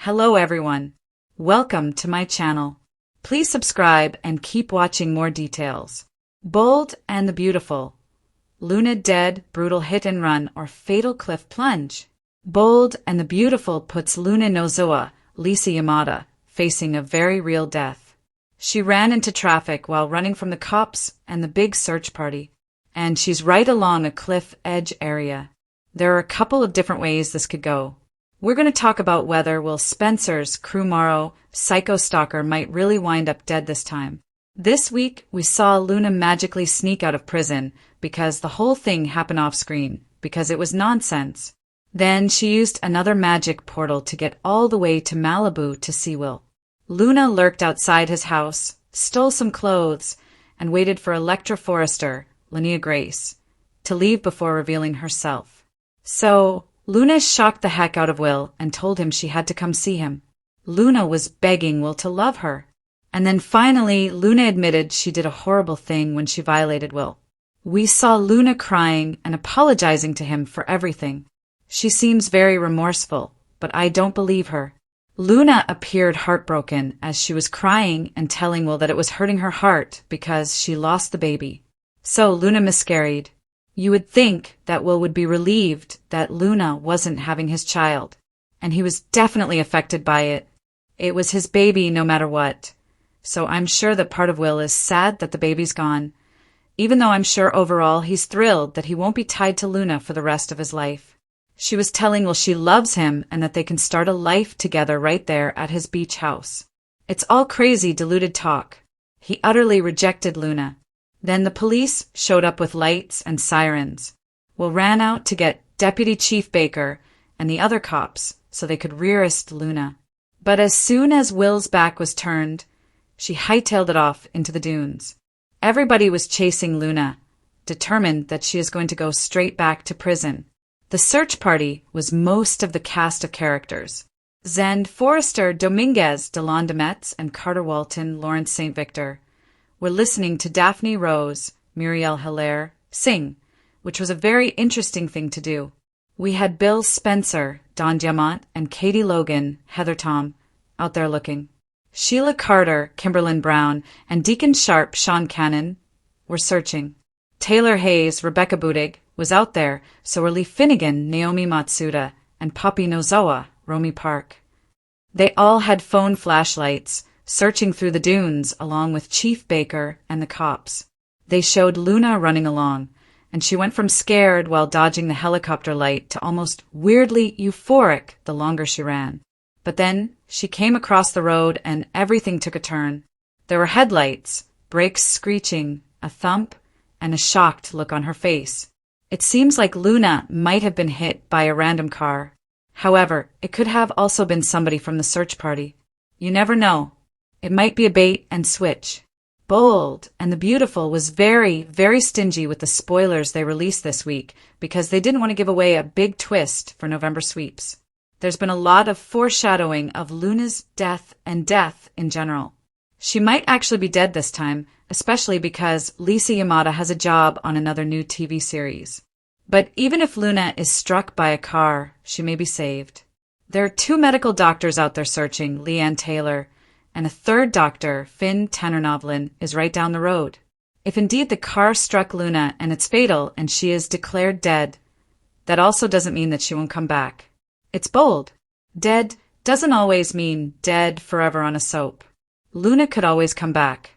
Hello everyone. Welcome to my channel. Please subscribe and keep watching more details. Bold and the Beautiful. Luna dead, brutal hit and run or fatal cliff plunge. Bold and the Beautiful puts Luna Nozowa, Lisa Yamada, facing a very real death. She ran into traffic while running from the cops and the big search party. And she's right along a cliff edge area. There are a couple of different ways this could go. We're going to talk about whether Will Spencer's Crewmaro psycho stalker might really wind up dead this time. This week, we saw Luna magically sneak out of prison because the whole thing happened off screen, because it was nonsense. Then she used another magic portal to get all the way to Malibu to see Will. Luna lurked outside his house, stole some clothes, and waited for Electra Forrester, Linnea Grace, to leave before revealing herself. So, Luna shocked the heck out of Will and told him she had to come see him. Luna was begging Will to love her. And then finally, Luna admitted she did a horrible thing when she violated Will. We saw Luna crying and apologizing to him for everything. She seems very remorseful, but I don't believe her. Luna appeared heartbroken as she was crying and telling Will that it was hurting her heart because she lost the baby. So Luna miscarried. You would think that Will would be relieved that Luna wasn't having his child, and he was definitely affected by it. It was his baby no matter what. So I'm sure that part of Will is sad that the baby's gone, even though I'm sure overall he's thrilled that he won't be tied to Luna for the rest of his life. She was telling Will she loves him and that they can start a life together right there at his beach house. It's all crazy, deluded talk. He utterly rejected Luna. Then the police showed up with lights and sirens. Will ran out to get Deputy Chief Baker and the other cops so they could rearrest Luna. But as soon as Will's back was turned, she hightailed it off into the dunes. Everybody was chasing Luna, determined that she is going to go straight back to prison. The search party was most of the cast of characters. Zend Forrester, Dominguez, Delon Demetz, and Carter Walton, Lawrence St. Victor were listening to Daphne Rose, Muriel Hilaire, sing, which was a very interesting thing to do. We had Bill Spencer, Don Diamant, and Katie Logan, Heather Tom, out there looking. Sheila Carter, Kimberlyn Brown, and Deacon Sharp, Sean Cannon, were searching. Taylor Hayes, Rebecca Budig, was out there, so were Lee Finnegan, Naomi Matsuda, and Poppy Nozowa, Romy Park. They all had phone flashlights, searching through the dunes along with Chief Baker and the cops. They showed Luna running along, and she went from scared while dodging the helicopter light to almost weirdly euphoric the longer she ran. But then she came across the road and everything took a turn. There were headlights, brakes screeching, a thump, and a shocked look on her face. It seems like Luna might have been hit by a random car. However, it could have also been somebody from the search party. You never know. It might be a bait and switch. Bold and the Beautiful was very, very stingy with the spoilers they released this week because they didn't want to give away a big twist for November sweeps. There's been a lot of foreshadowing of Luna's death and death in general. She might actually be dead this time, especially because Lisa Yamada has a job on another new TV series. But even if Luna is struck by a car, she may be saved. There are 2 medical doctors out there searching, Leanne Taylor, and a 3rd doctor, Finn Tannernovlin, is right down the road. If indeed the car struck Luna and it's fatal and she is declared dead, that also doesn't mean that she won't come back. It's bold. Dead doesn't always mean dead forever on a soap. Luna could always come back.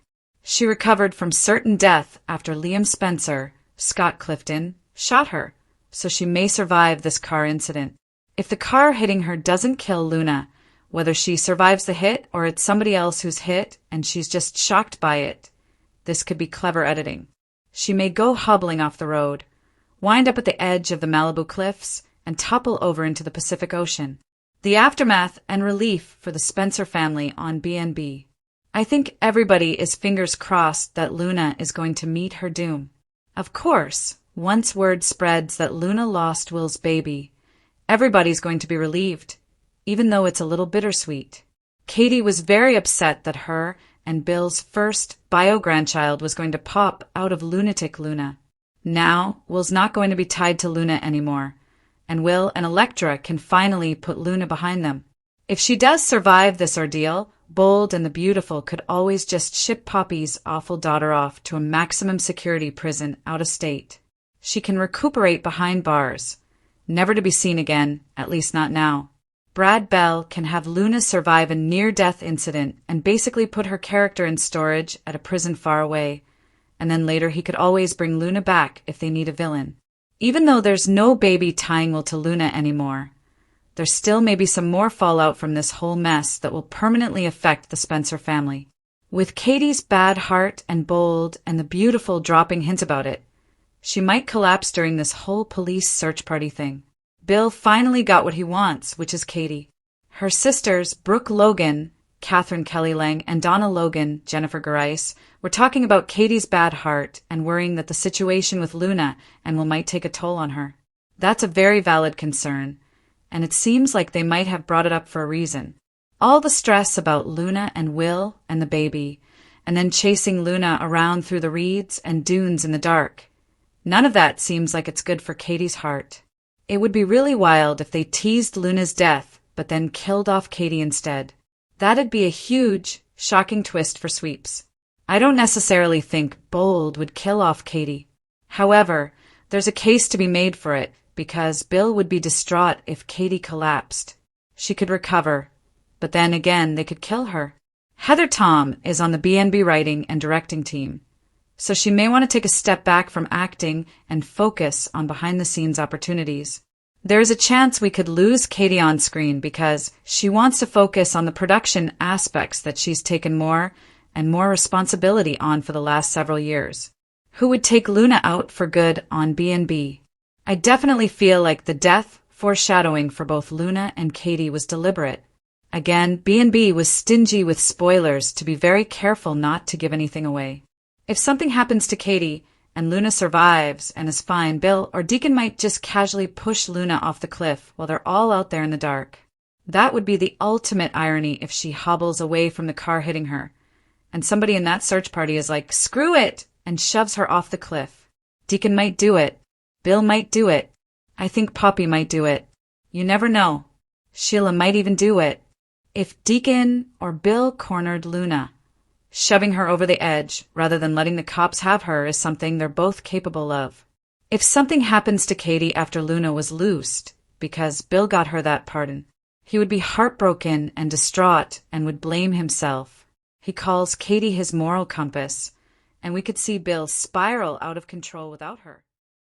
She recovered from certain death after Liam Spencer, Scott Clifton, shot her, so she may survive this car incident. If the car hitting her doesn't kill Luna, whether she survives the hit or it's somebody else who's hit and she's just shocked by it, this could be clever editing. She may go hobbling off the road, wind up at the edge of the Malibu cliffs, and topple over into the Pacific Ocean. The aftermath and relief for the Spencer family on BNB. I think everybody is fingers crossed that Luna is going to meet her doom. Of course, once word spreads that Luna lost Will's baby, everybody's going to be relieved, even though it's a little bittersweet. Katie was very upset that her and Bill's first bio-grandchild was going to pop out of lunatic Luna. Now, Will's not going to be tied to Luna anymore, and Will and Electra can finally put Luna behind them. If she does survive this ordeal, Bold and the Beautiful could always just ship Poppy's awful daughter off to a maximum security prison out of state. She can recuperate behind bars, never to be seen again, at least not now. Brad Bell can have Luna survive a near-death incident and basically put her character in storage at a prison far away, and then later he could always bring Luna back if they need a villain. Even though there's no baby tying Will to Luna anymore, there still may be some more fallout from this whole mess that will permanently affect the Spencer family. With Katie's bad heart and Bold and the Beautiful dropping hints about it, she might collapse during this whole police search party thing. Bill finally got what he wants, which is Katie. Her sisters, Brooke Logan, Catherine Kelly Lang, and Donna Logan, Jennifer Garais, were talking about Katie's bad heart and worrying that the situation with Luna and Will might take a toll on her. That's a very valid concern, and it seems like they might have brought it up for a reason. All the stress about Luna and Will and the baby, and then chasing Luna around through the reeds and dunes in the dark. None of that seems like it's good for Katie's heart. It would be really wild if they teased Luna's death, but then killed off Katie instead. That'd be a huge, shocking twist for Sweeps. I don't necessarily think Bold would kill off Katie. However, there's a case to be made for it, because Bill would be distraught if Katie collapsed. She could recover, but then again they could kill her. Heather Tom is on the BNB writing and directing team, so she may want to take a step back from acting and focus on behind-the-scenes opportunities. There's a chance we could lose Katie on screen because she wants to focus on the production aspects that she's taken more and more responsibility on for the last several years. Who would take Luna out for good on BNB? I definitely feel like the death foreshadowing for both Luna and Katie was deliberate. Again, BNB was stingy with spoilers to be very careful not to give anything away. If something happens to Katie and Luna survives and is fine, Bill or Deacon might just casually push Luna off the cliff while they're all out there in the dark. That would be the ultimate irony if she hobbles away from the car hitting her, and somebody in that search party is like, "Screw it!" and shoves her off the cliff. Deacon might do it. Bill might do it. I think Poppy might do it. You never know. Sheila might even do it. If Deacon or Bill cornered Luna, shoving her over the edge rather than letting the cops have her is something they're both capable of. If something happens to Katie after Luna was loosed, because Bill got her that pardon, he would be heartbroken and distraught and would blame himself. He calls Katie his moral compass, and we could see Bill spiral out of control without her.